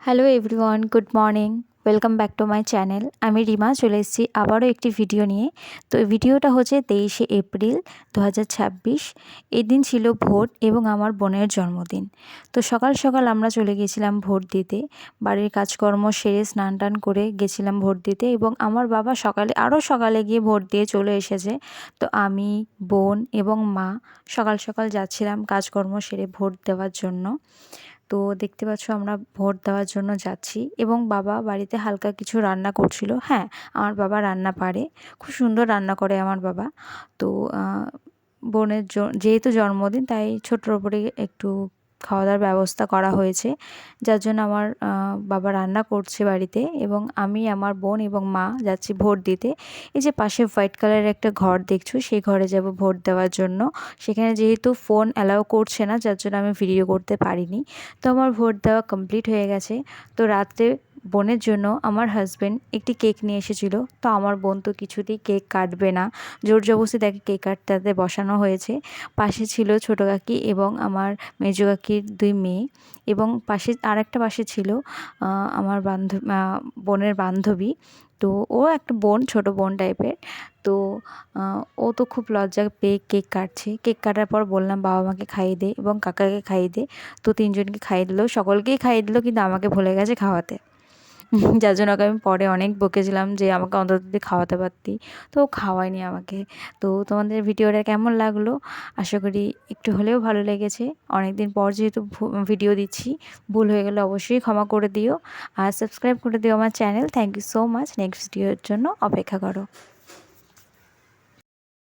Hello everyone, good morning. Welcome back to my channel. আমি রিমা চলে এসেছি আবারও একটি ভিডিও নিয়ে। তো এই ভিডিওটা হচ্ছে 23শে এপ্রিল 2026। এই দিন ছিল ভোট এবং আমার বোনের জন্মদিন। তো সকাল সকাল আমরা চলে গেছিলাম ভোট দিতে। বাড়ির কাজকর্ম সেরে স্নান টান করে গেছিলাম ভোট দিতে এবং আমার বাবা আরও সকালে গিয়ে ভোট দিয়ে চলে এসেছে। তো আমি, বোন এবং মা সকাল সকাল যাচ্ছিলাম কাজকর্ম সেরে ভোট দেওয়ার জন্য। তো দেখতে পাচ্ছ আমরা ভোট দেওয়ার জন্য যাচ্ছি এবং বাবা বাড়িতে হালকা কিছু রান্না করছিল। হ্যাঁ, আমার বাবা রান্না পারে, খুব সুন্দর রান্না করে আমার বাবা। তো বোনের যেহেতু জন্মদিন তাই ছোটোর ওপরে একটু খাওয়া দাওয়ার ব্যবস্থা করা হয়েছে, যার জন্য আমার বাবা রান্না করছে বাড়িতে এবং আমি, আমার বোন এবং মা যাচ্ছি ভোট দিতে। এই যে পাশে হোয়াইট কালারের একটা ঘর দেখছো, সেই ঘরে যাব ভোট দেওয়ার জন্য। সেখানে যেহেতু ফোন অ্যালাউ করছে না, যার জন্য আমি ভিডিও করতে পারিনি। তো আমার ভোট দেওয়া কমপ্লিট হয়ে গেছে। তো রাত্রে বোনের জন্য আমার হাজব্যান্ড একটি কেক নিয়ে এসেছিলো। তো আমার বোন তো কিছুতেই কেক কাটবে না, জোর জবরদস্তি তাকে কেক কাটতে বসানো হয়েছে। পাশে ছিল ছোটো কাকি এবং আমার মেজো কাকির 2 মেয়ে এবং পাশে ছিল আমার বোনের বান্ধবী। তো ও একটা বোন, ছোটো বোন টাইপের। তো ও তো খুব লজ্জা পেয়ে কেক কাটছে। কেক কাটার পর বললাম বাবা মাকে খাইয়ে দে এবং কাকাকে খাইয়ে দে। তো 3 জনকে খাইয়ে দিল, সকলকেই খাইয়ে দিল, কিন্তু আমাকে ভুলে গেছে খাওয়াতে। যার জন্য ওকে আমি পরে অনেক বকেছিলাম যে আমাকে অন্তত তুই খাওয়াতে পারতি। তো ও খাওয়ায়নি আমাকে। তো তোমাদের ভিডিওটা কেমন লাগলো? আশা করি একটু হলেও ভালো লেগেছে। অনেক দিন পর যেহেতু ভিডিও দিচ্ছি, ভুল হয়ে গেলে অবশ্যই ক্ষমা করে দিও আর সাবস্ক্রাইব করে দিও আমার channel. Thank you so much. Next ভিডিওর জন্য অপেক্ষা করো।